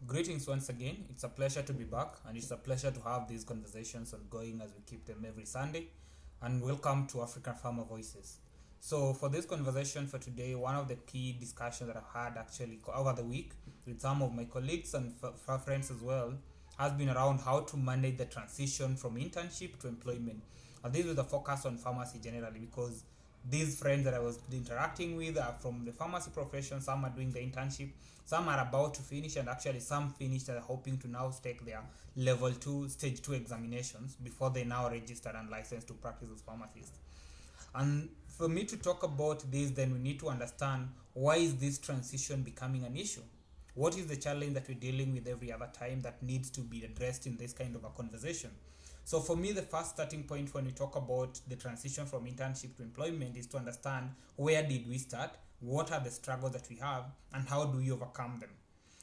Greetings once again. It's a pleasure to be back, and it's a pleasure to have these conversations ongoing as we keep them every Sunday. And welcome to African Farmer Voices. So, for this conversation for today, one of the key discussions that I've had actually over the week with some of my colleagues and friends as well has been around how to manage the transition from internship to employment. And this is the focus on pharmacy generally because these friends that I was interacting with are from the pharmacy profession. Some are doing the internship, some are about to finish, and actually some finished and are hoping to now take their level 2 stage 2 examinations before they now register and licensed to practice as pharmacists. And for me to talk about this, then we need to understand, why is this transition becoming an issue? What is the challenge that we're dealing with every other time that needs to be addressed in this kind of a conversation? So for me, the first starting point when we talk about the transition from internship to employment is to understand, where did we start, what are the struggles that we have, and how do we overcome them.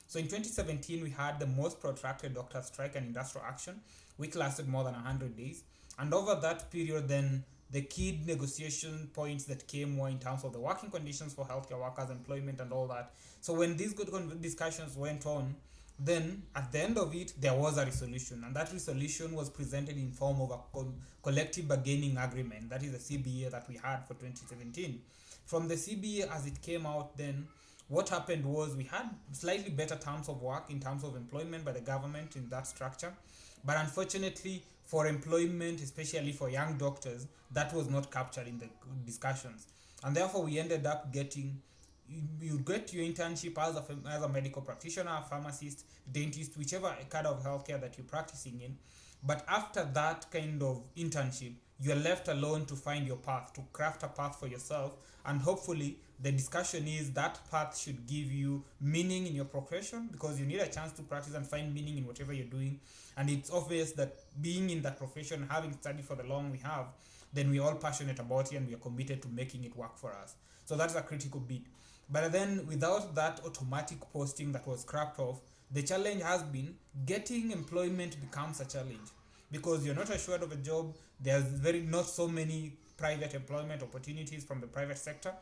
So in 2017, we had the most protracted doctor strike and industrial action, which lasted more than 100 days. And over that period, then the key negotiation points that came were in terms of the working conditions for healthcare workers, employment, and all that. So when these good discussions went on, then at the end of it, there was a resolution, and that resolution was presented in form of a collective bargaining agreement. That is the CBA that we had for 2017. From the CBA, as it came out, then what happened was we had slightly better terms of work in terms of employment by the government in that structure, but unfortunately for employment, especially for young doctors, that was not captured in the discussions, and therefore we ended up getting, you get your internship as a medical practitioner, pharmacist, dentist, whichever kind of healthcare that you're practicing in. But after that kind of internship, you're left alone to find your path, to craft a path for yourself. And hopefully, the discussion is that path should give you meaning in your profession, because you need a chance to practice and find meaning in whatever you're doing. And it's obvious that being in that profession, having studied for the long we have, then we're all passionate about it and we are committed to making it work for us. So that's a critical bit. But then without that automatic posting that was scrapped off, the challenge has been getting employment becomes a challenge, because you're not assured of a job. There's very not so many private employment opportunities from the private sector,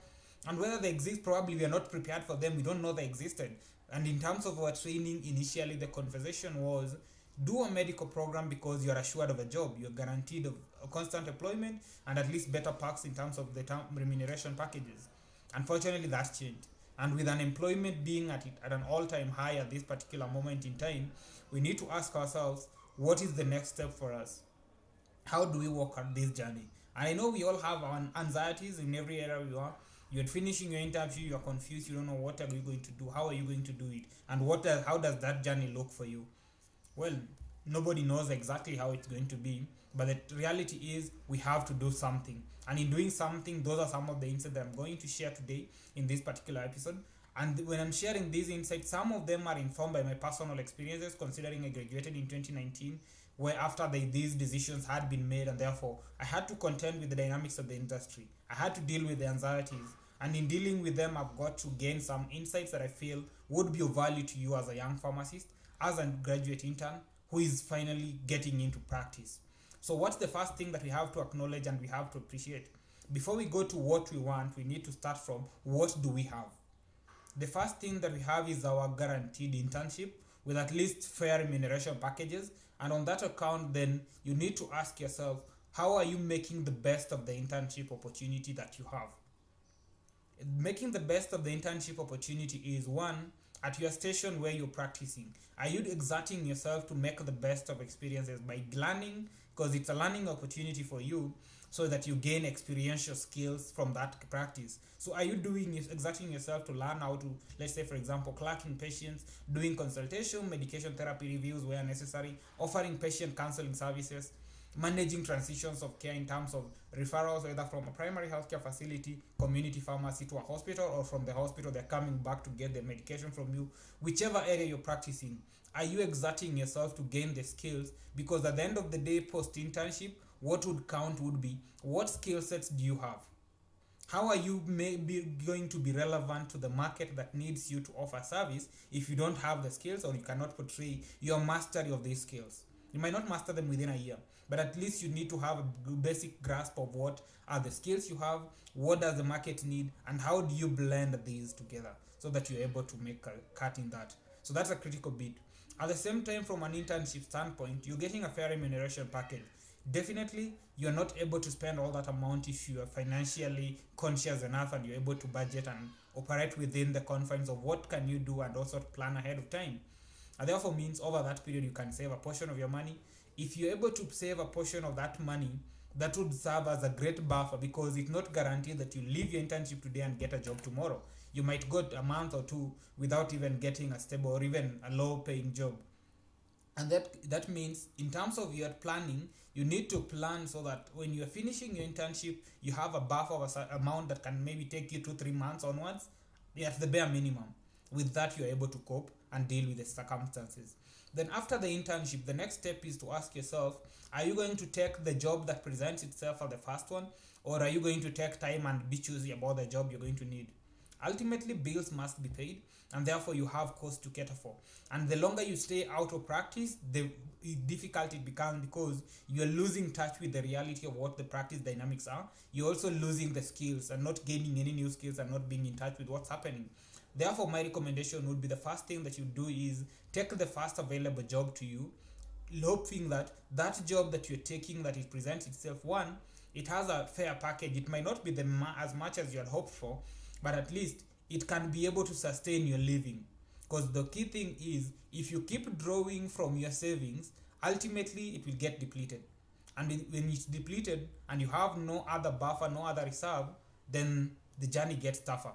and whether they exist, probably we are not prepared for them. We don't know they existed. And in terms of our training, initially the conversation was, do a medical program because you're assured of a job, you're guaranteed of a constant employment and at least better perks in terms of the remuneration packages. Unfortunately, that's changed. And with unemployment being at an all-time high at this particular moment in time, we need to ask ourselves, what is the next step for us? How do we walk on this journey? And I know we all have our anxieties in every area we are. You're finishing your interview, you're confused, you don't know what are you going to do, how are you going to do it, and how does that journey look for you? Well, nobody knows exactly how it's going to be, but the reality is we have to do something. And in doing something, those are some of the insights that I'm going to share today in this particular episode. And when I'm sharing these insights, some of them are informed by my personal experiences, considering I graduated in 2019, where after these decisions had been made, and therefore I had to contend with the dynamics of the industry. I had to deal with the anxieties. And in dealing with them, I've got to gain some insights that I feel would be of value to you as a young pharmacist, as a graduate intern who is finally getting into practice. So what's the first thing that we have to acknowledge and we have to appreciate? Before we go to what we want, we need to start from, what do we have? The first thing that we have is our guaranteed internship with at least fair remuneration packages. And on that account, then you need to ask yourself, how are you making the best of the internship opportunity that you have? Making the best of the internship opportunity is, one, at your station where you're practicing, are you exerting yourself to make the best of experiences by learning, because it's a learning opportunity for you, so that you gain experiential skills from that practice? So are you exerting yourself to learn how to, let's say for example, clerking patients, doing consultation, medication therapy reviews where necessary, offering patient counseling services, managing transitions of care in terms of referrals, either from a primary healthcare facility, community pharmacy, to a hospital, or from the hospital they're coming back to get the medication from you? Whichever area you're practicing, are you exerting yourself to gain the skills? Because at the end of the day, post internship, what would count would be, what skill sets do you have? How are you going to be relevant to the market that needs you to offer service if you don't have the skills, or you cannot portray your mastery of these skills? You might not master them within a year, but at least you need to have a basic grasp of what are the skills you have, what does the market need, and how do you blend these together so that you're able to make a cut in that. So that's a critical bit. At the same time, from an internship standpoint, you're getting a fair remuneration package. Definitely, you're not able to spend all that amount if you are financially conscious enough and you're able to budget and operate within the confines of what can you do and also plan ahead of time. And therefore means over that period you can save a portion of your money. If you're able to save a portion of that money, that would serve as a great buffer, because it's not guaranteed that you leave your internship today and get a job tomorrow. You might go a month or two without even getting a stable or even a low paying job. And that means in terms of your planning, you need to plan so that when you're finishing your internship, you have a buffer of a amount that can maybe take you 2-3 months onwards, at the bare minimum. With that, you're able to cope and deal with the circumstances. Then after the internship, the next step is to ask yourself, are you going to take the job that presents itself as the first one, or are you going to take time and be choosy about the job you're going to need? Ultimately, bills must be paid, and therefore you have costs to cater for. And the longer you stay out of practice, the difficult it becomes, because you're losing touch with the reality of what the practice dynamics are. You're also losing the skills and not gaining any new skills and not being in touch with what's happening. Therefore, my recommendation would be the first thing that you do is take the first available job to you, hoping that that job that you're taking, that it presents itself, one, it has a fair package. It might not be as much as you had hoped for, but at least it can be able to sustain your living. Because the key thing is, if you keep drawing from your savings, ultimately it will get depleted. And when it's depleted and you have no other buffer, no other reserve, then the journey gets tougher.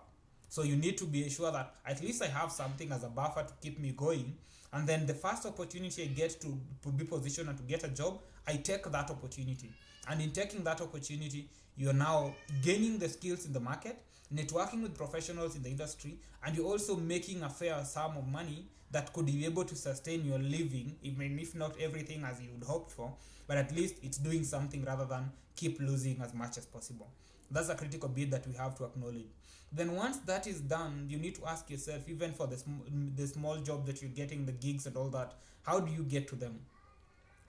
So you need to be sure that at least I have something as a buffer to keep me going. And then the first opportunity I get to be positioned and to get a job, I take that opportunity. And in taking that opportunity, you're now gaining the skills in the market, networking with professionals in the industry, and you're also making a fair sum of money that could be able to sustain your living, even if not everything as you would hope for, but at least it's doing something rather than keep losing as much as possible. That's a critical bit that we have to acknowledge. Then once that is done, you need to ask yourself, even for the small job that you're getting, the gigs and all that, how do you get to them?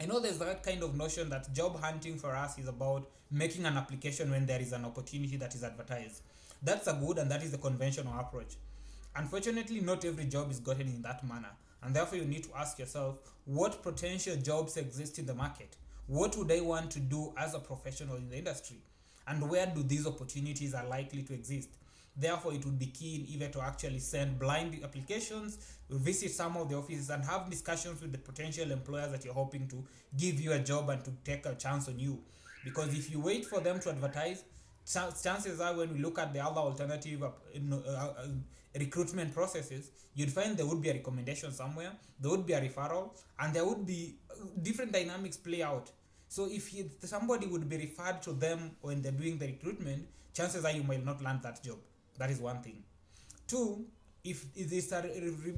I know there's that kind of notion that job hunting for us is about making an application when there is an opportunity that is advertised. That's a good and that is the conventional approach. Unfortunately, not every job is gotten in that manner, and therefore you need to ask yourself, what potential jobs exist in the market? What would I want to do as a professional in the industry? And where do these opportunities are likely to exist? Therefore, it would be key either to actually send blind applications, visit some of the offices, and have discussions with the potential employers that you're hoping to give you a job and to take a chance on you. Because if you wait for them to advertise, chances are when we look at the other alternative recruitment processes, you'd find there would be a recommendation somewhere, there would be a referral, and there would be different dynamics play out. So if somebody would be referred to them when they're doing the recruitment, chances are you might not land that job. That is one thing. Two, if it is a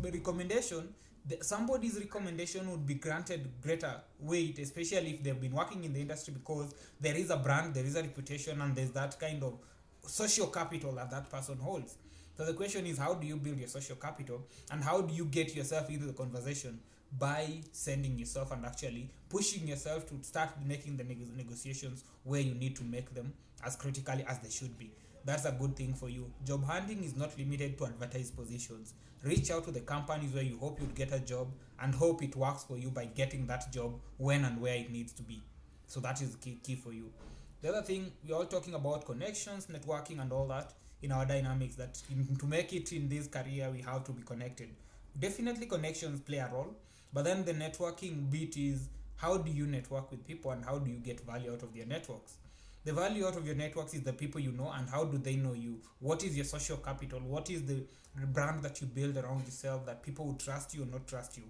recommendation, somebody's recommendation would be granted greater weight, especially if they've been working in the industry, because there is a brand, there is a reputation, and there's that kind of social capital that person holds. So the question is, how do you build your social capital, and how do you get yourself into the conversation? By sending yourself and actually pushing yourself to start making the negotiations where you need to make them as critically as they should be. That's a good thing for you. Job hunting is not limited to advertised positions. Reach out to the companies where you hope you'd get a job and hope it works for you by getting that job when and where it needs to be. So that is key for you. The other thing, we're all talking about connections, networking and all that in our dynamics, that to make it in this career, we have to be connected. Definitely connections play a role, but then the networking bit is, how do you network with people and how do you get value out of their networks? The value out of your networks is the people you know, and how do they know you? What is your social capital? What is the brand that you build around yourself that people will trust you or not trust you?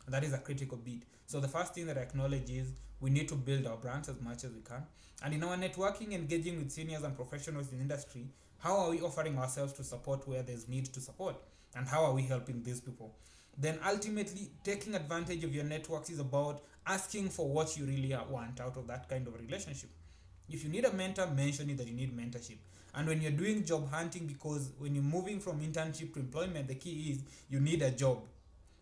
And that is a critical bit. So the first thing that I acknowledge is we need to build our brands as much as we can. And in our networking, engaging with seniors and professionals in the industry, how are we offering ourselves to support where there's need to support? And how are we helping these people? Then ultimately, taking advantage of your networks is about asking for what you really want out of that kind of relationship. If you need a mentor, mention it that you need mentorship. And when you're doing job hunting, because when you're moving from internship to employment, the key is you need a job.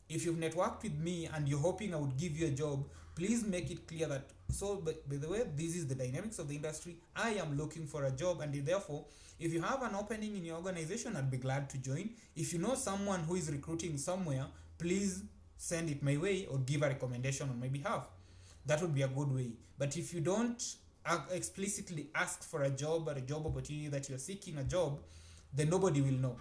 If you've networked with me and you're hoping I would give you a job, please make it clear that, so by the way, this is the dynamics of the industry. I am looking for a job, and therefore, if you have an opening in your organization, I'd be glad to join. If you know someone who is recruiting somewhere, please send it my way or give a recommendation on my behalf. That would be a good way. But if you don't explicitly ask for a job or a job opportunity that you're seeking a job, then nobody will know.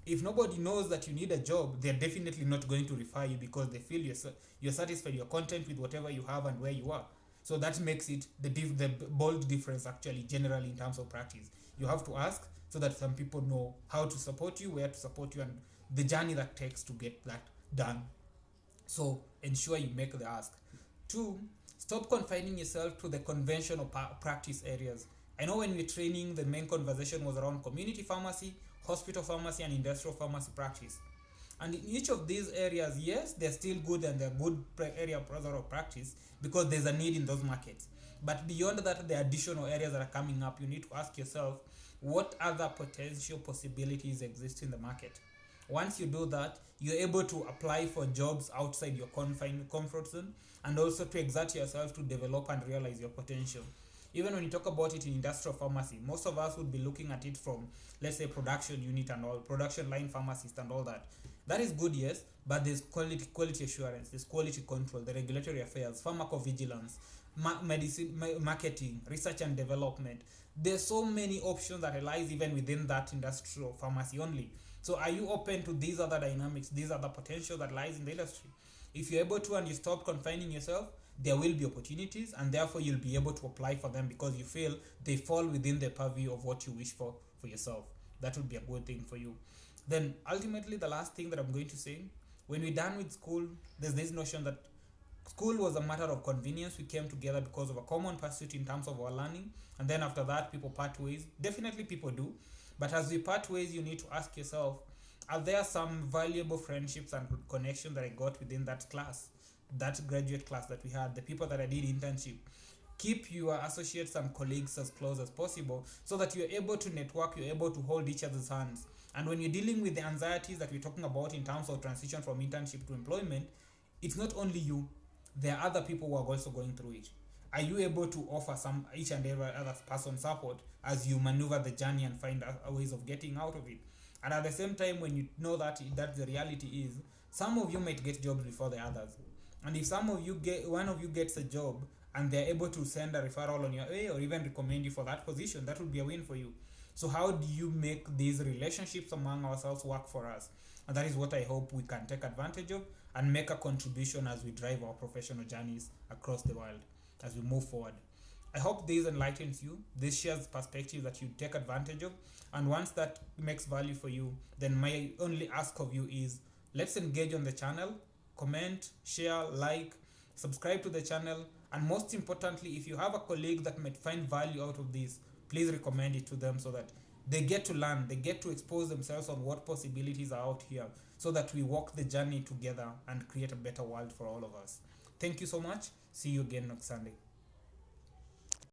If nobody knows that you need a job, they're definitely not going to refer you because they feel you're satisfied, you're content with whatever you have and where you are. So that makes it the bold difference actually generally in terms of practice. You have to ask so that some people know how to support you, where to support you, and the journey that takes to get that done. So ensure you make the ask. 2, stop confining yourself to the conventional practice areas. I know when we're training, the main conversation was around community pharmacy, hospital pharmacy, and industrial pharmacy practice. And in each of these areas, yes, they're still good and they're good area of practice because there's a need in those markets. But beyond that, the additional areas that are coming up, you need to ask yourself, what other potential possibilities exist in the market? Once you do that, you're able to apply for jobs outside your confined comfort zone and also to exert yourself to develop and realize your potential. Even when you talk about it in industrial pharmacy, most of us would be looking at it from, let's say, production unit and all, production line pharmacist and all that. That is good, yes, but there's quality assurance, there's quality control, the regulatory affairs, pharmacovigilance, medicine, marketing, research and development. There's so many options that lies even within that industrial pharmacy only. So are you open to these other dynamics, these other potential that lies in the industry? If you're able to and you stop confining yourself, there will be opportunities and therefore you'll be able to apply for them because you feel they fall within the purview of what you wish for yourself. That would be a good thing for you. Then ultimately, the last thing that I'm going to say, when we're done with school, there's this notion that school was a matter of convenience. We came together because of a common pursuit in terms of our learning, and then after that people part ways. Definitely people do, but as we part ways, you need to ask yourself, are there some valuable friendships and connections that I got within that class, that graduate class that we had, the people that I did internship? Keep your associates and colleagues as close as possible so that you're able to network, you're able to hold each other's hands. And when you're dealing with the anxieties that we're talking about in terms of transition from internship to employment, it's not only you, there are other people who are also going through it. Are you able to offer each and every other person support as you maneuver the journey and find ways of getting out of it? And at the same time, when you know that the reality is, some of you might get jobs before the others. And if one of you gets a job and they're able to send a referral on your way or even recommend you for that position, that would be a win for you. So how do you make these relationships among ourselves work for us? And that is what I hope we can take advantage of and make a contribution as we drive our professional journeys across the world as we move forward. I hope this enlightens you. This shares perspective that you take advantage of. And once that makes value for you, then my only ask of you is, let's engage on the channel, comment, share, like, subscribe to the channel. And most importantly, if you have a colleague that might find value out of this, please recommend it to them so that they get to learn, they get to expose themselves on what possibilities are out here so that we walk the journey together and create a better world for all of us. Thank you so much. See you again next Sunday.